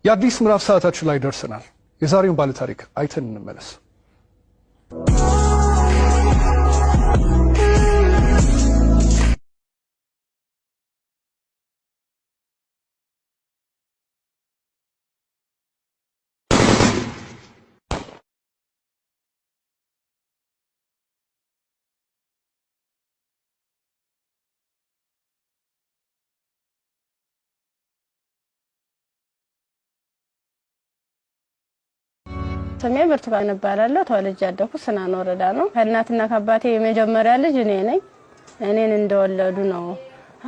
የአዲስ ምዕራፍ ሰዓታችን ላይ ደርሰናል። የዛሬውን ባለ ታሪክ አይተን እንመለስ። ስሜ ብርቱካን እባላለሁ። ተወልጄ ያደኩት ስናን ወረዳ ነው። ከእናትና ከአባቴ የመጀመሪያ ልጅ እኔ ነኝ። እኔን እንደወለዱ ነው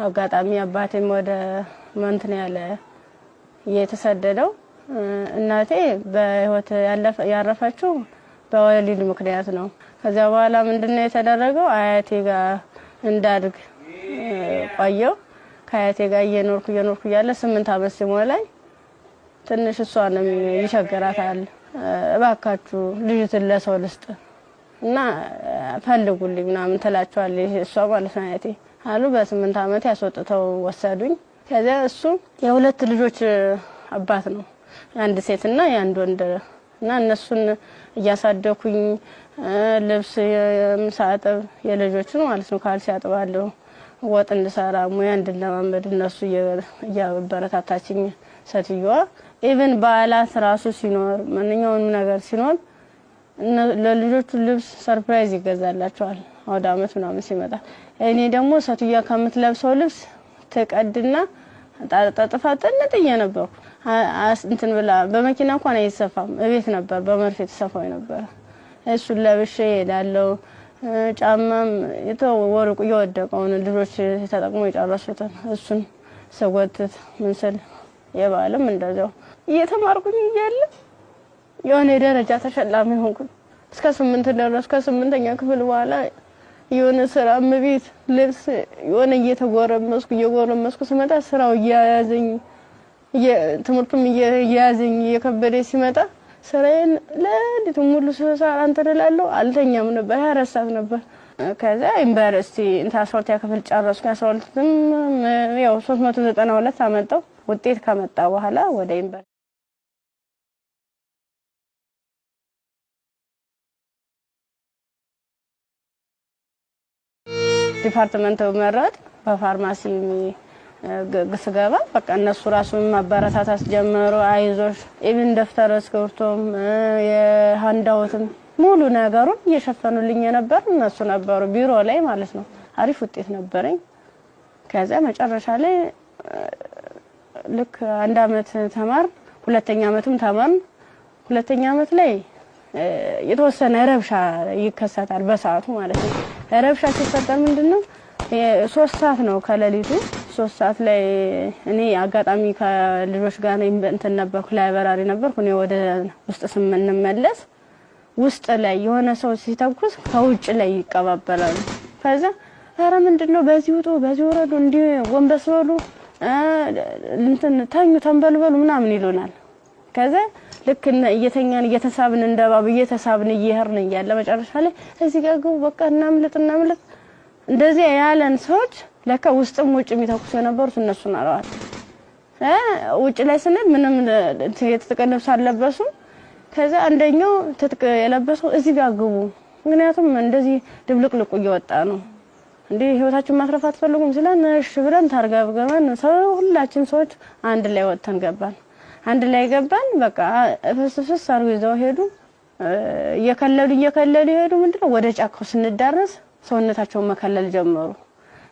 አጋጣሚ አባቴም ወደ መንትን ያለ የተሰደደው። እናቴ በህይወት ያረፈችው በወሊድ ምክንያት ነው። ከዛ በኋላ ምንድነው የተደረገው? አያቴ ጋር እንዳድግ ቆየው። ከአያቴ ጋር እየኖርኩ ያለ 8 አመት ሲሞላኝ ትንሽ እሷንም ይቸግራታል። እባካችሁ ልጅትን ለሰው ልስጥ እና ፈልጉልኝ ምናምን ትላቸዋለች እሷ ማለት ነው አያቴ አሉ። በ8 አመት ያስወጥተው ወሰዱኝ። ከዛ እሱ የሁለት ልጆች አባት ነው፣ አንድ ሴትና አንድ ወንድ እና እነሱን እያሳደኩኝ ልብስ የምሳጠብ የልጆችን ማለት ነው ካልሲ ያጥባለሁ፣ ወጥ እንድሰራ ሙያ እንድለማመድ እነሱ እያበረታታችኝ ሴትዮዋ ኢቭን በዓላት ራሱ ሲኖር ማንኛውንም ነገር ሲኖር ለልጆቹ ልብስ ሰርፕራይዝ ይገዛላቸዋል አውደ አመት ምናምን ሲመጣ። እኔ ደግሞ ሴትዮዋ ከምትለብሰው ልብስ ተቀድና ጣጣጣፋ ጥንጥዬ ነበርኩ። እንትን ብላ በመኪና እንኳን አይሰፋም፣ እቤት ነበር በመርፌ ተሰፋው ነበር። እሱን ለብሼ ሄዳለሁ። ጫማም የተወረቁ የወደቀውን ልጆች ተጠቅሞ የጨረሱትን እሱን ሰጎትት ምንስል የባለም እንደዛው እየተማርኩኝ እያለ የሆነ ደረጃ ተሸላሚ ሆንኩኝ። እስከ 8 ደረስኩ። ከ8ኛ ክፍል በኋላ የሆነ ስራ ምቢት ልብስ የሆነ እየተጎረመስኩ ስመጣ ስራው እያያዘኝ ትምህርቱም እያያዘኝ እየከበደ ሲመጣ ስራዬን ለሊት ሙሉ ሰዓት አንተደላለሁ አልተኛም ነበር፣ ያረሳት ነበር። ከዛ ዩኒቨርሲቲ እንታስወርት ያከፈል ጨረስኩ። 12ም ያው 392 አመጣው። ውጤት ከመጣ በኋላ ወደ ዩኒቨርሲቲ ዲፓርትመንት መረጥ በፋርማሲ ግስገባ በቃ እነሱ ራሱን ማበረታታት ጀመሩ። አይዞሽ ኢቭን ደፍተር እስክሪብቶም የሃንዳውትም ሙሉ ነገሩን እየሸፈኑልኝ ነበር እነሱ ነበሩ ቢሮ ላይ ማለት ነው። አሪፍ ውጤት ነበረኝ። ከዛ መጨረሻ ላይ ልክ 1 አመት ተማር፣ ሁለተኛ አመትም ተማር። ሁለተኛ አመት ላይ የተወሰነ ረብሻ ይከሰታል በሰዓቱ ማለት ነው። ረብሻ ሲፈጠር ምንድነው 3 ሰዓት ነው ከሌሊቱ 3 ሰዓት ላይ እኔ አጋጣሚ ከልጆች ጋር እንትን ነበርኩ፣ ላይብራሪ ነበርኩ። እኔ ወደ ውስጥ ስንመለስ ውስጥ ላይ የሆነ ሰው ሲተኩስ ከውጭ ላይ ይቀባበላሉ። ከዛ ኧረ ምንድነው በዚህ ውጡ በዚህ ወረዱ እንዴ ወንበስ በሉ እንትን ታኙ ተንበልበሉ ምናምን ይሉናል። ከዛ ልክ እየተኛን እየተሳብን እንደባብ እየተሳብን እየሄርን እያለ መጨረሻ ላይ እዚህ ጋር ግቡ በቃ እናምልጥ እንደዚህ ያለን ሰዎች ለካ ውስጥም ውጭ የሚተኩሱ የነበሩት እነሱ ናቸው። ውጭ ላይ ስንል ምንም የተቀነብስ አለበሱ። ከዛ አንደኛው ትጥቅ የለበሰው እዚህ ጋር ግቡ፣ ምክንያቱም እንደዚህ ድብልቅልቁ እየወጣ ነው እንዴ ህይወታችን ማትረፍ አትፈልጉም ሲለን እሺ ብለን ታርጋብገመን ሁላችን ሰዎች አንድ ላይ ወጥተን ገባን። አንድ ላይ ገባን። በቃ ፍስፍስ አርገው ይዘው ሄዱ። እየከለሉ ሄዱ። ምንድነው ወደ ጫካው ስንዳረስ ሰውነታቸውን መከለል ጀመሩ።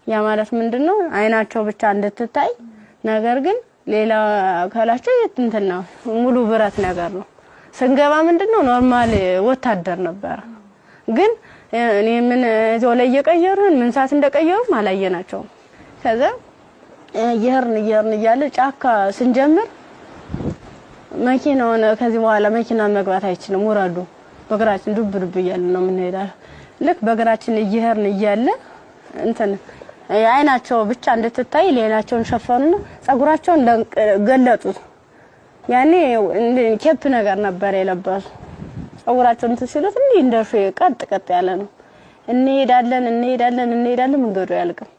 ያ ማለት ምንድነው አይናቸው ብቻ እንድትታይ ነገር ግን ሌላ አካላቸው እንትና ሙሉ ብረት ነገር ነው። ስንገባ ምንድነው ኖርማል ወታደር ነበር። ግን እኔ ምን እዛው ላይ እየቀየሩን ምን ሰዓት እንደቀየሩ ማላየናቸው። ከዛ እየሄርን እያለ ጫካ ስንጀምር መኪናውን ከዚህ በኋላ መኪና መግባት አይችልም ወራዱ በግራችን ዱብ እያለ ነው የምንሄዳው። ልክ በግራችን እየሄርን እያለ እንትን አይናቸው ብቻ እንድትታይ ሌላቸውን ሸፈኑና ጸጉራቸውን ገለጡት። ያኔ ኬፕ ነገር ነበር የለበሱ። ጸጉራቸውን ሲሉት እንደሽ ቀጥ ያለ ነው። እንሄዳለን መንገዱ ያልቅም።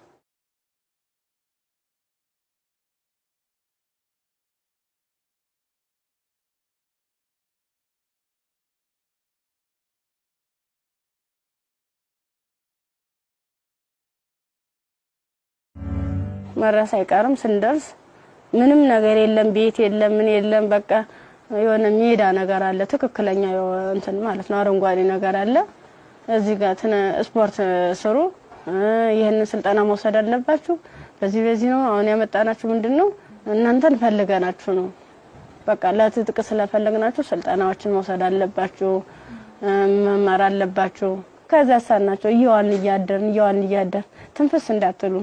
መረስ አይቀርም ስንደርስ ምንም ነገር የለም ቤት የለም ምን የለም በቃ የሆነ ሜዳ ነገር አለ ትክክለኛ እንትን ማለት ነው አረንጓዴ ነገር አለ እዚህ ጋር ስፖርት ስሩ ይሄን ስልጠና መውሰድ አለባችሁ በዚህ ነው አሁን ያመጣናችሁ ምንድነው እናንተን ፈልገናችሁ ነው በቃ ለትጥቅ ስለፈለግናችሁ ስልጠናዎችን መውሰድ አለባችሁ መማር አለባችሁ ከዛ ሳናቸው ይዋን እያደር ትንፍስ እንዳትሉ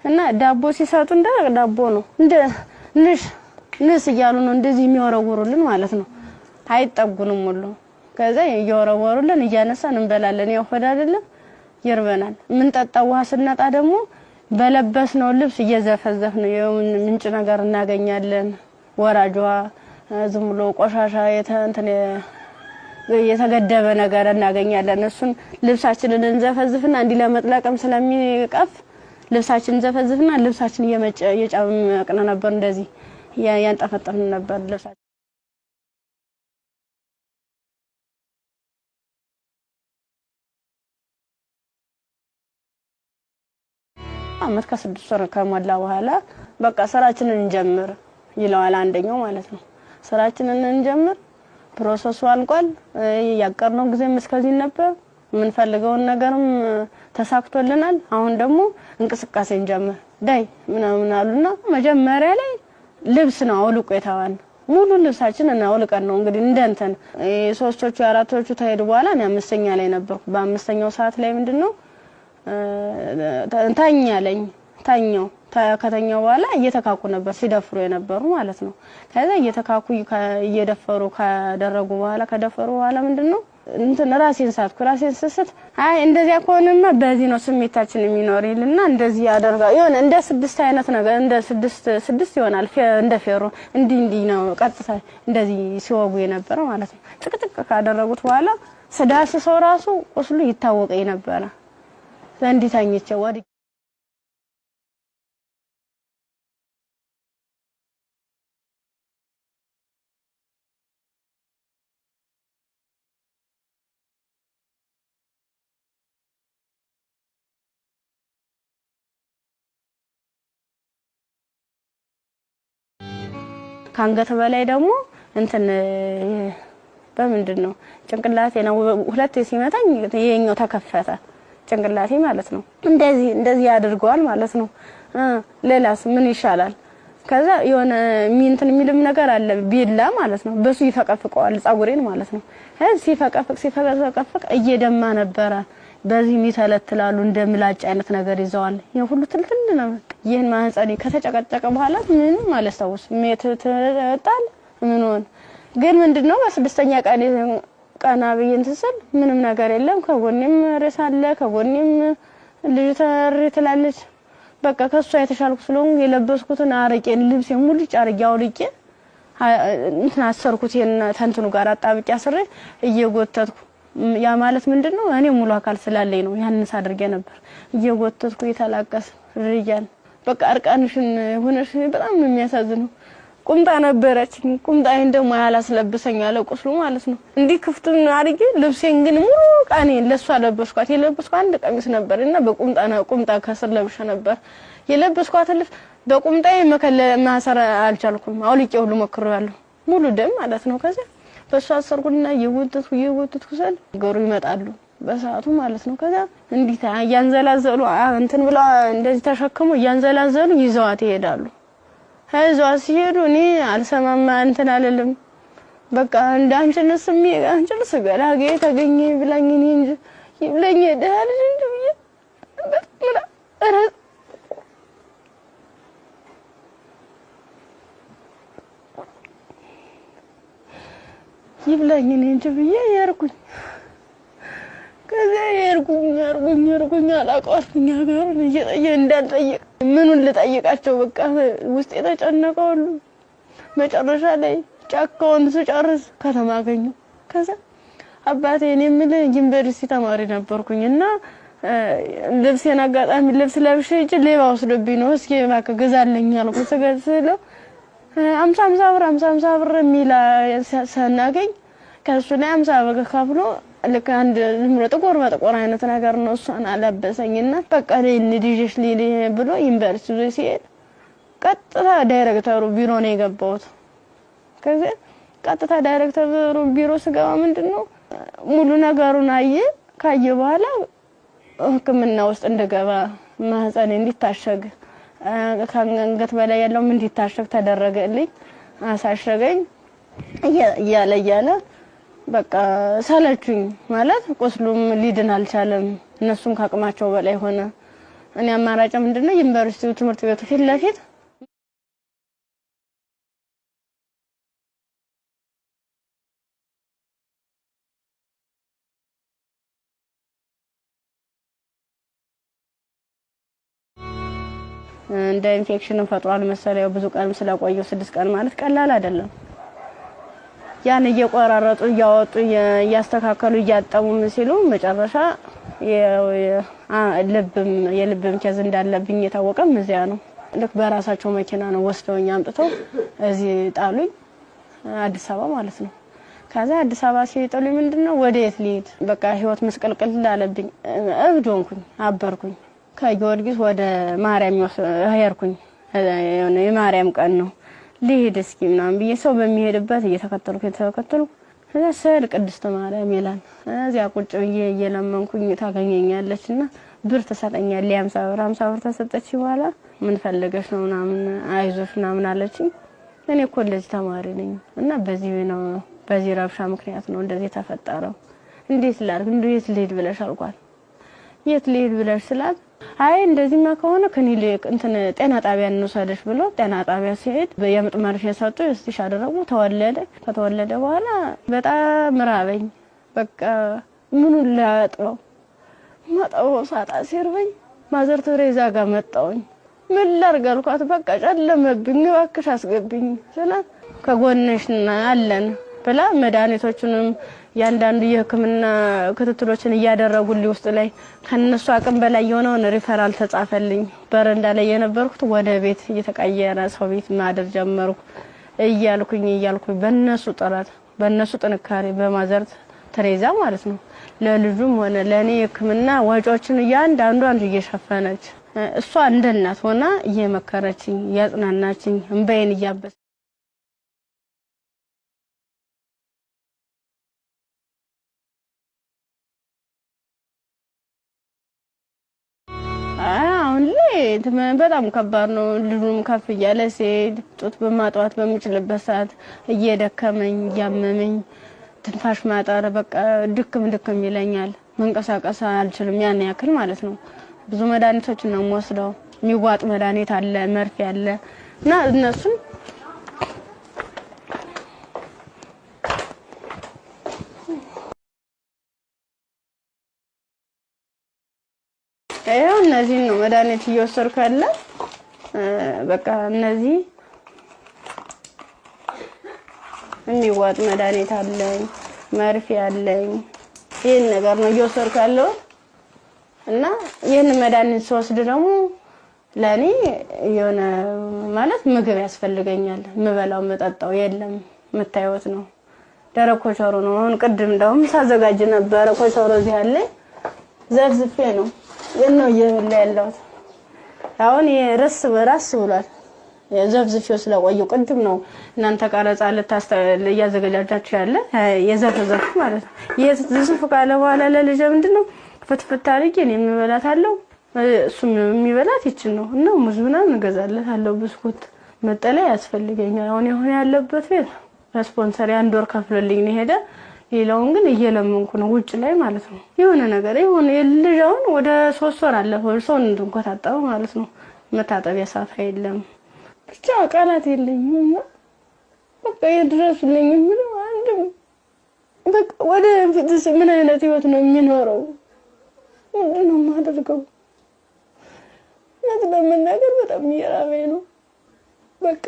እና ዳቦ ሲሰጡ እንደ ዳቦ ነው እንደ ንስ ይያሉ ነው እንደዚህ የሚወረውሩልን ማለት ነው አይጠጉንም ሁሉ ከዛ ይወረውሩልን እያነሳን እንበላለን ያው ሆድ አይደለም ይርበናል ምን ጠጣው ውሃ ስናጣ ደግሞ በለበስነው ልብስ እየዘፈዘፍን ምንጭ ነገር እናገኛለን ወራጇ ዝም ብሎ ቆሻሻ የተገደበ ነገር እናገኛለን እሱን ልብሳችንን እንዘፈዝፍና እንዲ ለመጥለቅም ስለሚቀፍ ልብሳችንን ዘፈዝፍና ልብሳችን እየጫመቅነ ነበር እንደዚህ ያንጠፈጠፍን ነበር ልብሳችን አመት ከ6 ወር ከሞላ በኋላ በቃ ስራችንን እንጀምር ይለዋል አንደኛው ማለት ነው ስራችንን እንጀምር ፕሮሰሱ አልቋል ያቀርነው ጊዜም እስከዚህ ነበር ምን ፈልገውን ነገርም ተሳክቶልናል አሁን ደግሞ እንቅስቃሴ እንጀምር ዳይ ምናምን አሉና መጀመሪያ ላይ ልብስ ነው አውልቆ የታዋን ሙሉ ልብሳችንን አውልቀን ነው እንግዲህ እንደንተን ሶስቶቹ አራቶቹ ታይዱ በኋላ እኔ አምስተኛ ላይ ነበርኩ በአምስተኛው ሰዓት ላይ ምንድነው ታኛው ከተኛው በኋላ እየተካኩ ነበር ሲደፍሩ የነበሩ ማለት ነው ከዛ እየተካኩ እየደፈሩ ካደረጉ በኋላ ከደፈሩ በኋላ ምንድነው እንትን ራሴን ስስት አይ እንደዚያ ከሆነማ በዚህ ነው ስሜታችን የሚኖርልና እንደዚህ ያደርጋ ይሆነ እንደ 6 አይነት ነገር እንደ 6 ይሆናል እንደ ፌሮ እንዲ ነው ቀጥታ እንደዚህ ሲወጉ የነበረ ማለት ነው ጥቅጥቅ ካደረጉት በኋላ ስዳስ ሰው ራሱ ቁስሉ ይታወቀኝ ነበር ዘንዲታኝቼ ወዲ ካንገተ በላይ ደግሞ እንትን በምንድነው ጭንቅላቴ ነው ሁለቴ ሲመታኝ የኛው ተከፈተ ጭንቅላቴ ማለት ነው እንደዚህ ያድርጓል ማለት ነው ሌላስ ምን ይሻላል ከዛ የሆነ ሚንትን የሚልም ነገር አለ ቢላ ማለት ነው በሱ ይፈቀፍቀዋል ጻጉሬን ማለት ነው ሲፈቀፍቅ እየደማ ነበር በዚህ ሚተለትላሉ እንደምላጭ አይነት ነገር ይዘዋል የሁሉ ትልትል ነው ይሄን ማህፀኔ ከተጨቀጨቀ በኋላ ምንም ማለስታውስ ሜትተጣል ምን ሆነ ግን ምንድነው በስድስተኛ ቀና በየንተሰል ምንም ነገር የለም ከጎንም ረሳለ ከጎንም ልጅ ተርትላለች በቃ ከሷ የተሻልኩ ስለሆነ የለበስኩትን አረቄን ልብስ ሙሉ ጫርጊያው ልቄ እንትን አሰርኩት ተንትኑ ጋር አጣብቂያ አስሬ እየጎተትኩ ያ ማለት ምንድነው እኔ ሙሉ አካል ስላለኝ ነው ያንስ አድርጌ ነበር እየጎተትኩ ይተላቀስ ሪጃል በቃ አርቃንሽን ሆነሽ በጣም የሚያሳዝነው ቁምጣ ነበረችኝ ቁምጣዬን ደግሞ ያላስለብሰኝ ያለ ቁስሉ ማለት ነው እንዲ ክፍቱን አርጌ ልብሴን ግን ሙሉ ቃኔ ለሷ ለበስኳት የለበስኳት አንድ ቀሚስ ነበርና ቁምጣ ከስር ለብሼ ነበር የለበስኳት ልብስ በቁምጣዬ ማሰር አልቻልኩም አውልቄ ሁሉ ሞክሬያለሁ ሙሉ ደም ማለት ነው ከዛ በሷ አሰርኩና የወጥቱ ሰል ገሩ ይመጣሉ በሰዓቱ ማለት ነው ከዛ እንዲታ ያንዘላዘሉ እንትን ብላ እንደዚህ ተሸክሙ ያንዘላዘሉ ይዘዋት ይሄዳሉ ሀይዟ ሲሄዱ እኔ አልሰማማ እንትን አለልም በቃ እንዳንችልስ አንችልስ ገላጌ ተገኘ ብላኝ እኔ እንጂ ይብለኝ ደህል እንዴ በቃ ይብለኝ እኔ እንጂ ብዬ ያርኩኝ ከዛ ያርኩኝ አላቋርኩኝ ሀገሩን እንዳልጠየቅ ምኑን ልጠይቃቸው በቃ ውስጥ የተጨነቀው መጨረሻ ላይ ጫካውን ስጨርስ ከተማ አገኘሁ ከዛ አባቴ እኔ ምን ዩኒቨርሲቲ ተማሪ ነበርኩኝና ልብሴን አጋጣሚ ልብስ ለብሼ እጅ ሌባ ወስዶብኝ ነው እስኪ ባከ ገዛልኝ አልኩት ገዝለው 50 ብር ሚላ ሰናገኝ ከሱ ላይ 50 ብር ከፍሎ ልክ አንድ ጥቁር በጥቁር አይነት ነገር ነው እሷን አለበሰኝና በቃ ለንዲጅሽ ሊሊ ብሎ ዩኒቨርሲቲ ሲሄድ ቀጥታ ዳይሬክተሩ ቢሮ ነው የገባሁት ከዚህ ቀጥታ ዳይሬክተሩ ቢሮ ስገባ ምንድነው ሙሉ ነገሩን ካየ በኋላ ህክምና ውስጥ እንደገባ ማህፀን እንዲታሸግ ከአንገት በላይ ያለው ምን እንዲታሸግ ተደረገልኝ አሳሸገኝ እያለ በቃ ሰለቹኝ ማለት ቁስሉም ሊድን አልቻለም እነሱም ካቅማቸው በላይ ሆነ እኔ አማራጭ ምንድነው ዩኒቨርሲቲው ትምህርት ቤቱ ፊት ለፊት እንደ ኢንፌክሽን ፈጥሯል መሰለኝ ብዙ ቀን ስለቆየው 6 ቀን ማለት ቀላል አይደለም ያን እየቆራረጡ ያወጡ ያስተካከሉ ያጣሙ ሲሉ መጨረሻ የልብም ከዝ እንዳለብኝ የታወቀም እዚያ ነው ልክ በራሳቸው መኪና ነው ወስደውኝ አምጥተው እዚህ ጣሉኝ አዲስ አበባ ማለት ነው ከዛ አዲስ አበባ ሲጠሉኝ ምንድነው ወዴት ልሂድ በቃ ህይወት መስቀልቀል ላለብኝ እብዶንኩኝ አበርኩኝ ከጊዮርጊስ ወደ ማርያም ሄርኩኝ የማርያም ቀን ነው ልሂድ እስኪ ምናምን ብዬ ሰው በሚሄድበት እየተከተልኩ ከዛ ሰል ቅድስት ማርያም ይላል እዚያ ቁጭ ብዬ እየለመንኩኝ ታገኘኛለችና ብር ተሰጠኛል 50 ብር ተሰጠች በኋላ ምን ፈልገሽ ነው ምናምን አይዞሽ ምናምን አለችኝ እኔ እኮ እንደዚህ ተማሪ ነኝ እና በዚህ ረብሻ ምክንያት ነው እንደዚህ ተፈጠረው እንዴት ላድርግ እንዴት ልሂድ ብለሽ አልኳት የት ልሂድ ብለሽ ስላት አይ እንደዚህማ ከሆነ ከኒልክ እንትን ጤና ጣቢያ እንወሰደሽ ብሎ ጤና ጣቢያ ሲሄድ የምጥ መርፌ ሰጡ እስቲሽ አደረጉ ከተወለደ በኋላ በጣም ራበኝ በቃ ምኑን ላጥበው ማጣው ሳጣ ሲርበኝ ማዘር ተሬዛ ጋር መጣውኝ ምን ላድርግ አልኳት በቃ ጨለመብኝ እባክሽ አስገብኝ ስላት ከጎንሽና አለን ብላ መድኃኒቶቹንም ያንዳንዱ የህክምና ክትትሎችን ያደረጉልኝ ውስጥ ላይ ከነሱ አቅም በላይ የሆነውን ሪፈራል ተጻፈልኝ በረንዳ ላይ የነበርኩት ወደ ቤት እየተቀየረ ሰው ቤት ማደር ጀመርኩ እያልኩኝ በእነሱ ጥረት በእነሱ ጥንካሬ በማዘር ተሬዛ ማለት ነው ለልጁም ሆነ ለኔ ህክምና ወጪዎችን ያንዳንዱ እየሸፈነች እሷ እንደ እናት ሆና እየመከረችኝ ያጽናናችኝ እንበይን እያበሰ አሁን ላይ በጣም ከባድ ነው ልጁም ከፍ ያለ ሲሄድ ጡት በማጥዋት በሚችልበት ሰዓት እየደከመኝ ያመመኝ ትንፋሽ ማጣረ በቃ ድክም ይለኛል መንቀሳቀስ አልችልም ያን ያክል ማለት ነው ብዙ መድኃኒቶችን ነው ወስደው የሚዋጥ መድኃኒት አለ መርፌ አለ እና እነሱ እነዚህ ነው መድኃኒት እየወሰድኩ ያለ በቃ እነዚህ የሚዋጥ መድኃኒት አለኝ መርፌ አለኝ ይሄን ነገር ነው እየወሰድኩ ያለው እና ይሄን መድኃኒት ስወስድ ደግሞ ለኔ የሆነ ማለት ምግብ ያስፈልገኛል ምበላው መጠጣው የለም መታየት ነው ደረቅ ኮቸሮ ነው አሁን ቅድም እንደውም ሳዘጋጅ ነበር ኮቸሮ እዚህ አለ ዘፍዝፌ ነው የነው የበላ ያለው አሁን የረስ በራስ ብሏል የዘፍዝፌው ስለቆየው ቅድም ነው እናንተ ቀረጻ ያዘጋጃችሁ ያለ የዘፍዘፍ ማለት ነው የዘፍዝፍ ካለ በኋላ ለልጅ ምንድነው ፍትፍት አድርጌ እኔ የምበላታለሁ እሱም የሚበላት ይችል ነው እና ሙዝ ምናምን እንገዛለታለሁ ብስኩት መጠለያ ያስፈልገኛል አሁን ያለበት ቤት ስፖንሰር አንድ ወር ከፍሎልኝ ነው ሄደ ሌላውን ግን እየለመንኩ ነው ውጭ ላይ ማለት ነው የሆነ ነገር የሆነ የልጅውን ወደ 3 ወር አለፈው ሰው እንድንቆጣጣው ማለት ነው መታጠቢያ ሳፋ የለም ብቻ ቃላት የለኝም በቃ ይድረስልኝ ምን አንድም በቃ ወደ ፊትስ ምን አይነት ህይወት ነው የሚኖረው ምንድነው ማደርገው ለምን ነገር በጣም ይራበኝ ነው በቃ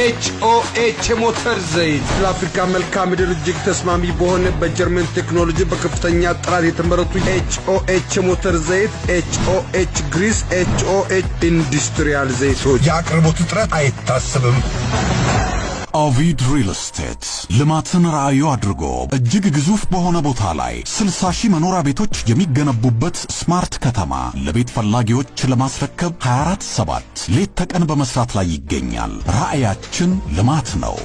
HOH ሞተር ዘይት ለአፍሪካ መልክዓ ምድር እጅግ ተስማሚ በሆነ በጀርመን ቴክኖሎጂ በከፍተኛ ጥራት የተመረቱ HOH ሞተር ዘይት HOH ግሪስ HOH ኢንዱስትሪያል ዘይቶች የአቅርቦት እጥረት አይታሰብም Ovid Real Estate ልማትን ራዕዩ አድርጎ እጅግ ግዙፍ በሆነ ቦታ ላይ 60,000 መኖሪያ ቤቶች የሚገነቡበት ስማርት ከተማ ለቤት ፈላጊዎች ለማስረከብ 24/7 ሌት ተቀን በመስራት ላይ ይገኛል። ራዕያችን ልማት ነው።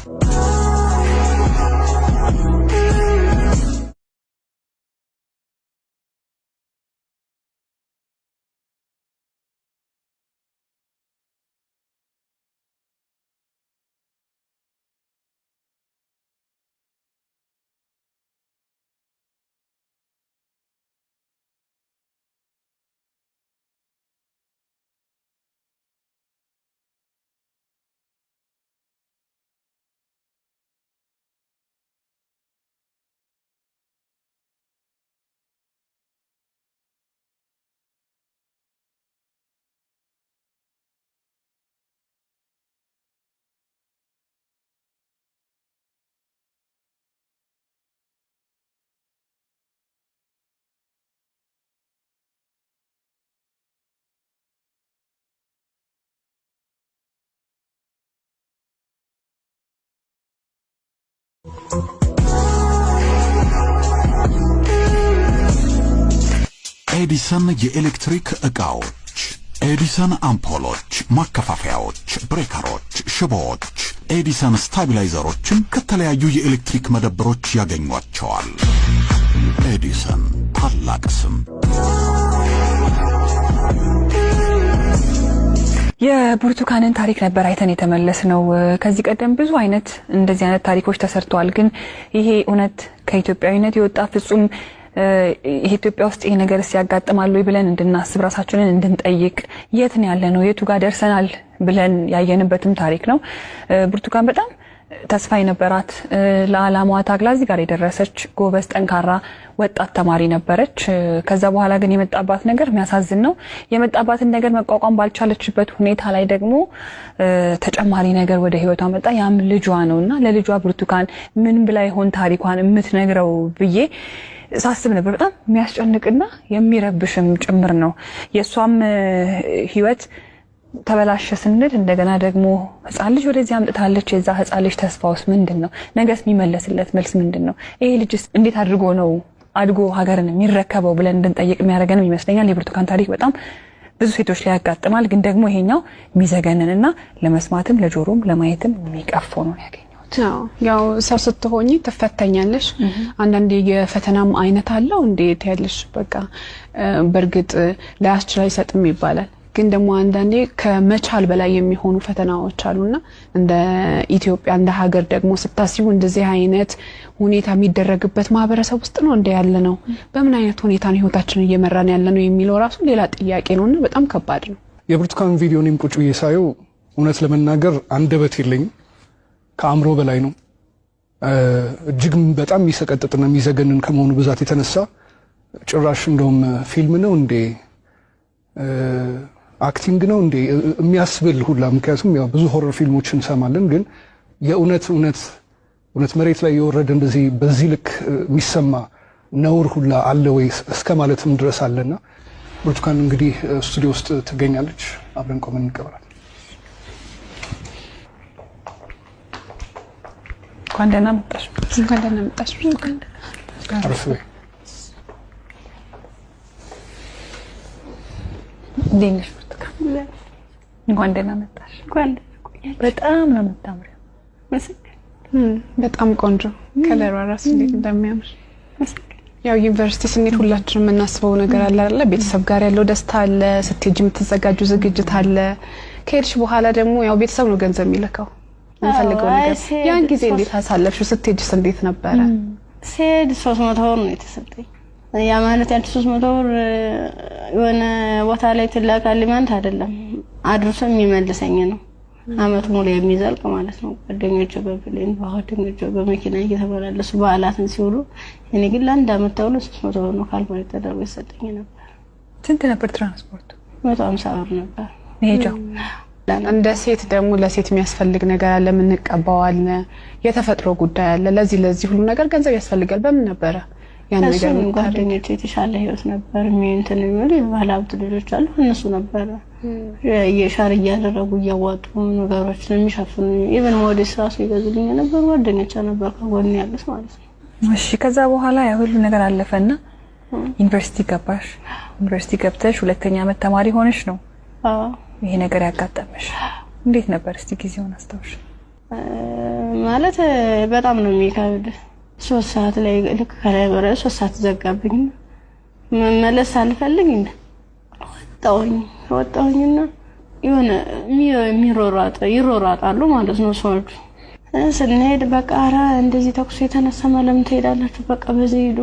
ኤዲሰን የኤሌክትሪክ ዕቃዎች ኤዲሰን አምፖሎች ማከፋፈያዎች ብሬከሮች ሽቦዎች ኤዲሰን ስታቢላይዘሮችን ከተለያዩ የኤሌክትሪክ መደብሮች ያገኙዋቸዋል ኤዲሰን ታላቅ ስም የብርቱካንን ታሪክ ነበር አይተን የተመለስነው ከዚህ ቀደም ብዙ አይነት እንደዚህ አይነት ታሪኮች ተሰርተዋል ግን ይሄ እውነት ከኢትዮጵያዊነት የወጣ ፍጹም ኢትዮጵያ ውስጥ ይሄ ነገር ሲያጋጥማል ወይ ብለን እንድናስብ ራሳችንን እንድንጠይቅ የት ነው ያለነው የቱ ጋር ደርሰናል ብለን ያየንበትም ታሪክ ነው ብርቱካን በጣም ተስፋ የነበራት ለዓላማዋ ታግላ እዚህ ጋር የደረሰች ጎበዝ ጠንካራ ወጣት ተማሪ ነበረች ከዛ በኋላ ግን የመጣባት ነገር የሚያሳዝን ነው የመጣባትን ነገር መቋቋም ባልቻለችበት ሁኔታ ላይ ደግሞ ተጨማሪ ነገር ወደ ህይወቷ መጣ ያም ልጇ ነውና ለልጇ ብርቱካን ምን ብላ ይሆን ታሪኳን የምትነግረው ብዬ ሳስብ ነበር በጣም የሚያስጨንቅና የሚረብሽም ጭምር ነው የሷም ህይወት ተበላሸ ስንል እንደገና ደግሞ ህፃን ልጅ ወደዚህ አምጥታለች የዛ ህፃን ልጅ ተስፋውስ ምንድነው ነገስ የሚመለስለት መልስ ምንድነው ይሄ ልጅስ እንዴት አድርጎ ነው አድጎ ሀገርን የሚረከበው ብለን እንድንጠይቅ የሚያደርገንም ይመስለኛል የብርቱካን ታሪክ በጣም ብዙ ሴቶች ላይ ያጋጥማል ግን ደግሞ ይሄኛው የሚዘገንንና ለመስማትም ለጆሮም ለማየትም የሚቀፈው ነው ያገኘው ያው ሰው ስትሆኚ ተፈተኛለሽ አንዳንዴ የፈተናም አይነት አለው እንዴት ያለሽ በቃ በርግጥ ላያስችል አይሰጥም ይባላል ግን ደግሞ አንዳንዴ ከመቻል በላይ የሚሆኑ ፈተናዎች አሉና እንደ ኢትዮጵያ እንደ ሀገር ደግሞ ስታስቡ እንደዚህ አይነት ሁኔታ የሚደረግበት ማህበረሰብ ውስጥ ነው እንደ ያለ ነው በምን አይነት ሁኔታ ነው ህይወታችንን እየመራን ያለ ነው የሚለው ራሱ ሌላ ጥያቄ ነውና በጣም ከባድ ነው የብርቱካን ቪዲዮንም ቁጭ እየሳየው እውነት ለመናገር አንደበት የለኝ ከአምሮ በላይ ነው እጅግ በጣም የሚሰቀጥጥና የሚዘገንን ከመሆኑ ብዛት የተነሳ ጭራሽ እንደውም ፊልም ነው እንዴ አክቲንግ ነው እንዴ የሚያስብል ሁላ ምክንያቱም ያው ብዙ ሆረር ፊልሞችን ሰማለን ግን የእውነት መሬት ላይ የወረደ እንደዚህ በዚህ ልክ የሚሰማ ነውር ሁላ አለ ወይ እስከ ማለትም ድረስ አለና ብርቱካን እንግዲህ ስቱዲዮ ውስጥ ትገኛለች አብረን ቆመን እንቀበላለን ኳንደና መጣሽ ብርቱካን አረፍ ዲንሽ ብርቱካን ኳንደና መጣሽ በጣም ነው የምታምሪው በጣም ቆንጆ ከለሯ ራሱ እንዴት እንደሚያምር ያው ዩኒቨርሲቲ ስንሄድ ሁላችንም እናስበው ነገር አለ አይደል ቤተሰብ ጋር ያለው ደስታ አለ ስትሄጂ የምትዘጋጁ ዝግጅት አለ ከሄድሽ በኋላ ደግሞ ያው ቤተሰብ ነው ገንዘብ የሚልከው እንፈልገው ነገር ያን ጊዜ እንዴት አሳለፍሽ ስትሄጂስ እንዴት ነበር ሲሄድ 300 ብር ነው የተሰጠኝ ያ ማለት ያን 300 ብር የሆነ ቦታ ላይ ትላካልኝ ማለት አይደለም አድርሶ የሚመልሰኝ ነው አመት ሙሉ የሚዘልቅ ማለት ነው ጓደኞቼ በፕሌን በሆቴሎች በመኪና እየተመላለሱ በዓላትን ሲውሉ እኔ ግን ለአንድ አመት ተውሎ 300 ብር ነው ካልኩሌት ተደርጎ ይሰጠኝ ነበር ስንት ነበር ትራንስፖርት 150 ብር ነበር ሄጃው እንደ ሴት ደግሞ ለሴት የሚያስፈልግ ነገር አለ ምን እንቀባዋል የተፈጥሮ ጉዳይ አለ ለዚህ ሁሉ ነገር ገንዘብ ያስፈልጋል በምን ነበር ያን ነገር ምን ጓደኞቼ የተሻለ ህይወት ነበር እንትን የሚሉ ባለሀብት ልጆች አሉ እነሱ ነበር የሻር እያደረጉ እያዋጡ ነገሮችን የሚሸፍኑ ኢቭን ሞዴስ ራሱ ይገዙልኝ ነበር ጓደኞቼ ነበር ከጎን ያሉት ማለት ነው እሺ ከዛ በኋላ ያ ሁሉ ነገር አለፈና ዩኒቨርሲቲ ገባሽ ዩኒቨርሲቲ ገብተሽ ሁለተኛ ዓመት ተማሪ ሆነሽ ነው አዎ ይሄ ነገር ያጋጠመሽ እንዴት ነበር እስቲ ጊዜውን አስታውሽ ማለት በጣም ነው የሚከብድ 3 ሰዓት ላይ ልክ ከላይ ወረ 3 ሰዓት ዘጋብኝ መመለስ አልፈልግ እንደ ወጣሁኝና የሆነ ይሮራጣሉ ማለት ነው ሰዎች ስንሄድ በቃ አራ እንደዚህ ተኩስ የተነሳ ማለም ትሄዳላችሁ በቃ በዚህ ሄዱ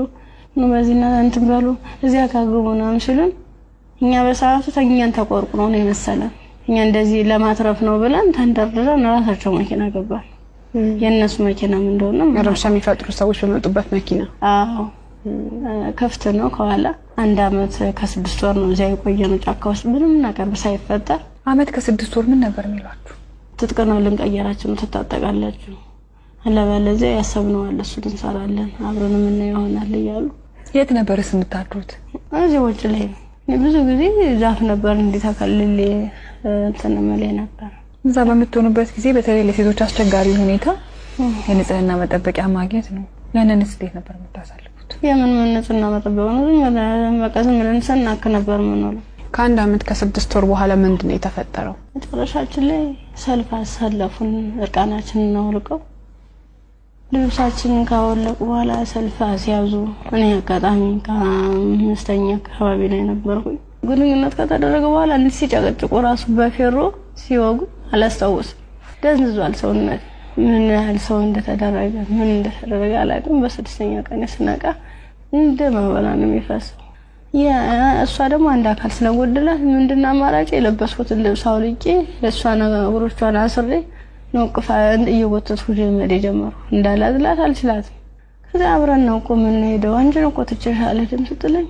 ነው በዚህና እንትን በሉ እዚያ ካግቡና ሲሉን እኛ በሰዓቱ ተኛን ተቆርቁሮ ነው የመሰለን እኛ እንደዚህ ለማትረፍ ነው ብለን ተንደርድረን ራሳቸው መኪና ገባን የነሱ መኪና ምን እንደሆነ ረብሻ የሚፈጥሩ ሰዎች በመጡበት መኪና አዎ ከፍተ ነው ከኋላ 1 አመት ከ6 ወር ነው እዚያ የቆየነው ጫካ ውስጥ ምንም ነገር ሳይፈጠር አመት ከ6 ወር ምን ነበር የሚሏችሁ ትጥቀናው ልንቀየራችሁ ተጣጣቃላችሁ አለበለዚያ ያሰብነው አለ እሱ እንሰራለን አብረን ምን ይሆናል ይያሉ የት ነበርስ የምታድሩት እዚህ ውጭ ላይ ብዙ ጊዜ ዛፍ ነበር እንዲታከልል ተነመለ ነበር እዛ በመጥቶንበት ጊዜ በተለይ ለሴቶች አስቸጋሪ ሁኔታ የንጽህና መጠበቂያ ማግኘት ነው ያንንስ እንዴት ነበር የምታሳልፉት የምን ንጽህና መጠበቂያ ነው መቀሰም ምን ሰናክ ነበር ምን ነው ከአንድ አመት ከ6 ወር በኋላ ምንድነው የተፈጠረው መጨረሻችን ላይ ሰልፍ አሳለፉን እርቃናችንን ነው ልቀው ልብሳችንን ካወለቁ በኋላ ሰልፍ አስያዙ እኔ አጋጣሚ ከአምስተኛ አካባቢ ላይ ነበርኩኝ ግንኙነት ከተደረገ በኋላ እንዴት ሲጨቀጭቁ ራሱ በፌሮ ሲወጉ አላስታውስም ደንዝዟል ሰውነት ምን ያህል ሰው እንደተደረገ ምን እንደተደረገ አላውቅም በስድስተኛ ቀን ስነቃ እንደማበላ ነው የሚፈሰው ያ እሷ ደግሞ አንድ አካል ስለጎደላት ምንድነው አማራጭ የለበስኩትን ልብስ አውልቄ ለሷ ነገሮቿን አስሬ ነው ቅፋ እየወተትኩ ጀመረ ጀመሩ እንዳላዝላት አልችላትም ከዛ አብረን ነው ቆመን ሄደው አንቺ ነው ቆጥቼሻለ ደም ስትለኝ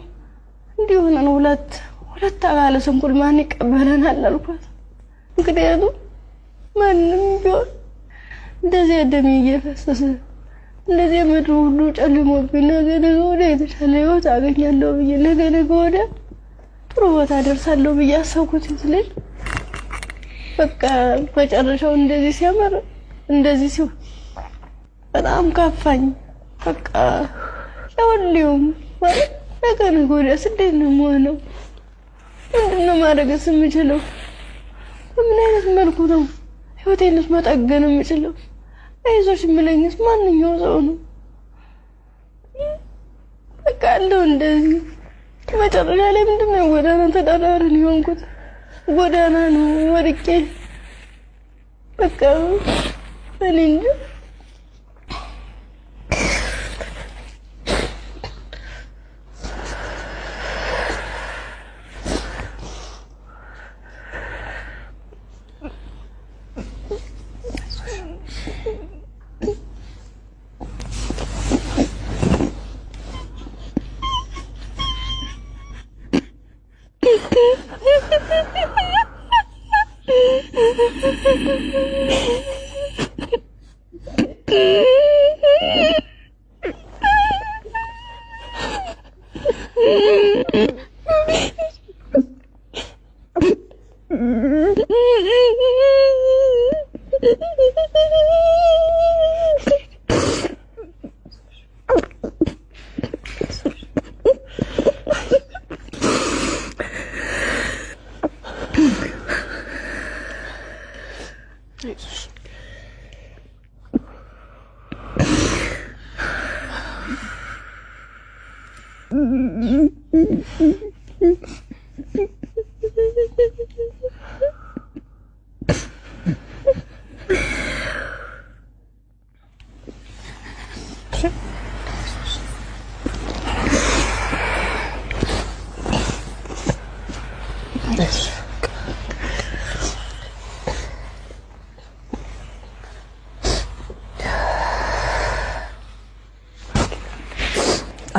እንዲሁን ነው ሁለት አካለ ስንኩል ማን ይቀበለናል አልኳት እንግዲህ ማንም ቢሆን እንደዚህ ደም እየፈሰሰ እንደዚህ ምድሩ ሁሉ ጨልሞብኝ ነገ ወደ የተሻለ ህይወት አገኛለሁ ብዬ ነገ ወደ ጥሩ ቦታ ደርሳለሁ ብዬ አሰብኩት ስለኝ በቃ በጨረሻው እንደዚህ ሲያመር እንደዚህ ሲው በጣም ካፋኝ በቃ ለወሊውም ነገ ወደ ስደት ነው የምሆነው ምንድነው ማድረግስ የምችለው ምን አይነት መልኩ ነው ህይወቴንስ መጠገን የምችለው አይዞሽ ምለኝስ ማንኛው ሰው ነው በቃ እንደዚህ መጨረሻ ላይ ምንድነው ጎዳና ተዳዳሪ ሆንኩት ጎዳና ነው ወድቄ በቃ እኔ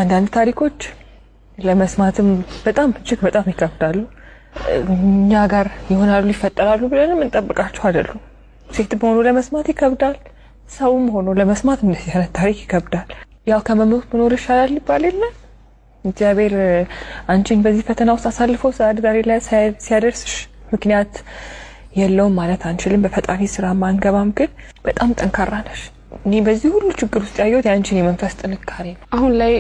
አንዳንድ ታሪኮች ለመስማትም በጣም እጅግ በጣም ይከብዳሉ እኛ ጋር ይሆናሉ ይፈጠራሉ ብለንም እንጠብቃቸው አይደሉም። ሴት ሆኖ ለመስማት ይከብዳል፣ ሰውም ሆኖ ለመስማት እንደዚህ አይነት ታሪክ ይከብዳል። ያው ከመሞት መኖር ይሻላል ይባል የለ። እግዚአብሔር አንቺን በዚህ ፈተና ውስጥ አሳልፎ ዛሬ ላይ ሲያደርስሽ ምክንያት የለውም ማለት አንችልም። በፈጣሪ ስራ ማንገባም፣ ግን በጣም ጠንካራ ነሽ። እኔ በዚህ ሁሉ ችግር ውስጥ ያየሁት ያንቺን የመንፈስ ጥንካሬ ነው። አሁን ላይ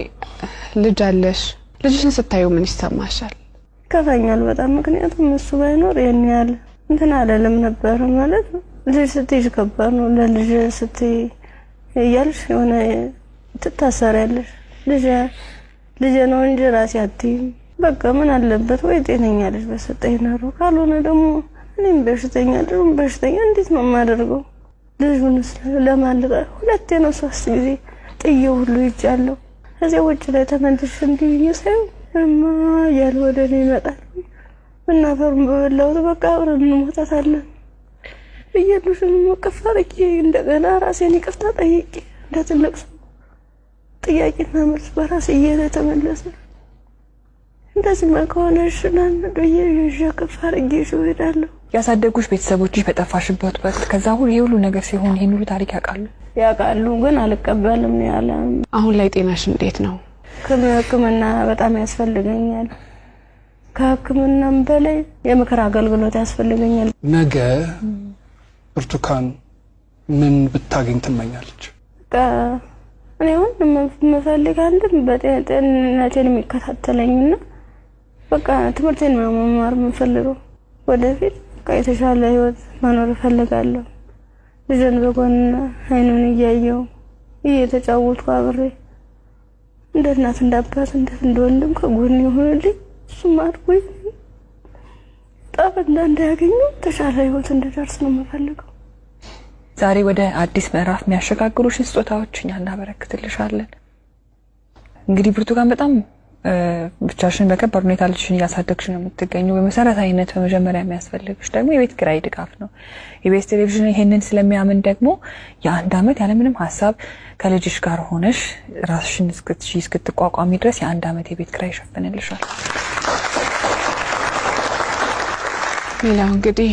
ልጅ አለሽ። ልጅሽን ስታዩ ምን ይሰማሻል? ከፋኛል በጣም። ምክንያቱም እሱ ባይኖር የኔ ያለ እንትን አይደለም ነበር ማለት ልጅ ስትይዝ ከባድ ነው። ለልጅ ስትይ እያልሽ የሆነ ትታሰሪያለሽ። ልጅ ነው እንጂ ራሴ አትይም። በቃ ምን አለበት ወይ ጤነኛ ልጅ በሰጠኝ ነው። ካልሆነ ደግሞ እኔም በሽተኛ እንዴት ነው የማደርገው? ልጁንስ ለማልቀ ሁለቴ ነው 3 ጊዜ ጥዬው ሁሉ ይጫለው። እዚህ ውጭ ላይ ተመልሼ እንዲይሰው ያለ ወደኔ ይመጣል። እናፈሩን በበላው በቃ አብረን እንሞታታለን። በየሉሽን መቀፋረቂ እንደገና ራሴን ይቅርታ ጠይቄ እንደትልቅ ሰው ጥያቄና መልስ በራሴ እየተመለሰ እንደዚህ ማከሆነሽ ናን በየየሽ ከፋረቂ ይሽውዳለሁ። ያሳደጉሽ ቤተሰቦችሽ በጠፋሽበት ወቅት ከዛ ሁሉ ነገር ሲሆን ይሄን ሁሉ ታሪክ ያውቃሉ፣ ግን አልቀበልም ነው ያለ። አሁን ላይ ጤናሽ እንዴት ነው? ከሕክምና በጣም ያስፈልገኛል። ከሕክምናም በላይ የምክር አገልግሎት ያስፈልገኛል። ነገ ብርቱካን ምን ብታገኝ ትመኛለች? እኔ አሁን መፈልግ አንድም በጤንነቴን የሚከታተለኝና በቃ ትምህርቴን መማር የምፈልገው ወደፊት የተሻለ ህይወት መኖር እፈልጋለሁ። ልጅን በጎን አይኑን እያየው እየተጫወትኩ አብሬ እንደ እናት እንዳባት እንደ ወንድም ከጎን ይሆንልኝ። እሱም አድርጎኝ ጣፈንታ እንዳያገኙ ተሻለ ህይወት እንድደርስ ነው የምፈልገው። ዛሬ ወደ አዲስ ምዕራፍ የሚያሸጋግሩሽ ስጦታዎች እኛ እናበረክትልሻለን። እንግዲህ ብርቱካን በጣም ብቻሽን በከባድ ሁኔታ ልጅሽን እያሳደግሽ ነው የምትገኘው። በመሰረታዊነት በመጀመሪያ የሚያስፈልግሽ ደግሞ የቤት ኪራይ ድጋፍ ነው። ኢቢኤስ ቴሌቪዥን ይሄንን ስለሚያምን ደግሞ የ1 አመት ያለምንም ሀሳብ ከልጅሽ ጋር ሆነሽ ራስሽን እስክትቋቋሚ ድረስ የ1 አመት የቤት ኪራይ ይሸፍንልሻል። ሌላው እንግዲህ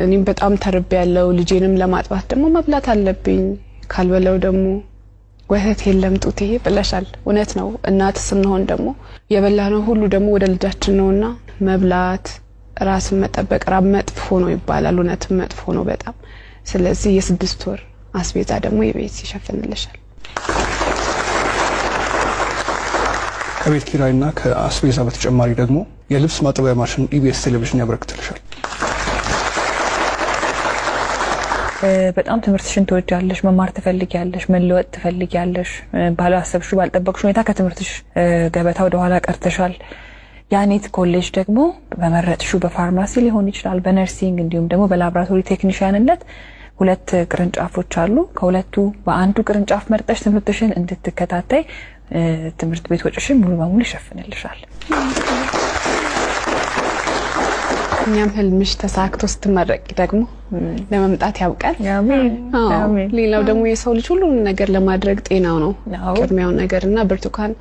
እኔም በጣም ተርቤያለሁ። ልጄንም ለማጥባት ደግሞ መብላት አለብኝ። ካልበለው ደግሞ ወተት የለም ጡቴ ብለሻል። እውነት ነው። እናት ስንሆን ደግሞ የበላነው ሁሉ ደግሞ ወደ ልጃችን ነውና መብላት፣ ራስን መጠበቅ ራብ መጥፎ ነው ይባላል። እውነት መጥፎ ነው በጣም። ስለዚህ የ6 ወር አስቤዛ ደግሞ የቤት ይሸፍንልሻል። ከቤት ኪራይና ከአስቤዛ በተጨማሪ ደግሞ የልብስ ማጠቢያ ማሽን ኢቢኤስ ቴሌቪዥን ያበረክትልሻል። በጣም ትምህርትሽን ትወጃለሽ፣ መማር ትፈልጊያለሽ፣ መለወጥ ትፈልጊያለሽ። ባላሰብሽው ባልጠበቅሽው ሁኔታ ከትምህርትሽ ገበታ ወደ ኋላ ቀርተሻል። ያኔት ኮሌጅ ደግሞ በመረጥሽው በፋርማሲ ሊሆን ይችላል፣ በነርሲንግ እንዲሁም ደግሞ በላብራቶሪ ቴክኒሻንነት 2 ቅርንጫፎች አሉ። ከሁለቱ በአንዱ ቅርንጫፍ መርጠሽ ትምህርትሽን እንድትከታተይ ትምህርት ቤት ወጪሽን ሙሉ በሙሉ ይሸፍንልሻል። እኛም ህልምሽ ተሳክቶ ስትመረቂ ደግሞ ለመምጣት ያብቃል። አሜን። ሌላው ደግሞ የሰው ልጅ ሁሉ ነገር ለማድረግ ጤናው ነው ቅድሚያው ነገርና ብርቱካን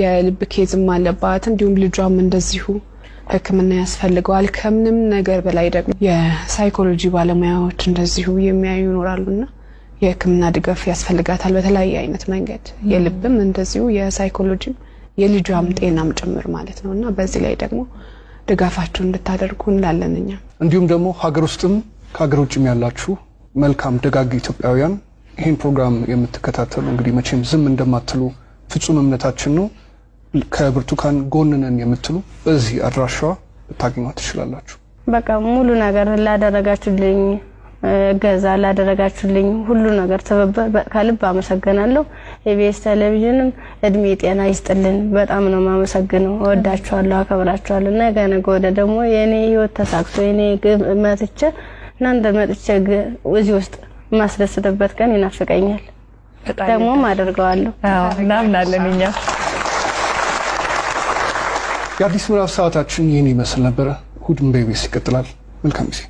የልብ ኬዝም አለባት፣ እንዲሁም ልጇም እንደዚሁ ሕክምና ያስፈልገዋል። ከምንም ነገር በላይ ደግሞ የሳይኮሎጂ ባለሙያዎች እንደዚሁ የሚያዩ ይኖራሉና የሕክምና ድጋፍ ያስፈልጋታል በተለያየ አይነት መንገድ። የልብም እንደዚሁ የሳይኮሎጂም የልጇም ጤናም ጭምር ማለት ነውና በዚህ ላይ ደግሞ ድጋፋችሁ እንድታደርጉ እንላለንኛ። እንዲሁም ደግሞ ሀገር ውስጥም ከሀገር ውጭም ያላችሁ መልካም ደጋግ ኢትዮጵያውያን ይሄን ፕሮግራም የምትከታተሉ እንግዲህ መቼም ዝም እንደማትሉ ፍጹም እምነታችን ነው። ከብርቱካን ጎን ነን የምትሉ በዚህ አድራሻዋ ልታገኟት ትችላላችሁ። በቃ ሙሉ ነገር ላደረጋችሁልኝ ገዛ ላደረጋችሁልኝ ሁሉ ነገር ተበበ ከልብ አመሰግናለሁ። ኢቢኤስ ቴሌቪዥንም እድሜ ጤና ይስጥልን። በጣም ነው ማመሰግነው። ወዳችኋለሁ፣ አከብራችኋለሁ። ነገ ወደ ደግሞ የኔ ህይወት ተሳክቶ የኔ መጥቼ እናንተ መጥቼ እዚህ ውስጥ ማስደስተበት ቀን ይናፍቀኛል። ደግሞ አደርገዋለሁ። እናምናለን እኛ። የአዲስ ምዕራፍ ሰዓታችን ይህን ይመስል ነበር። እሑድም በኢቢኤስ ይቀጥላል። መልካም ጊዜ።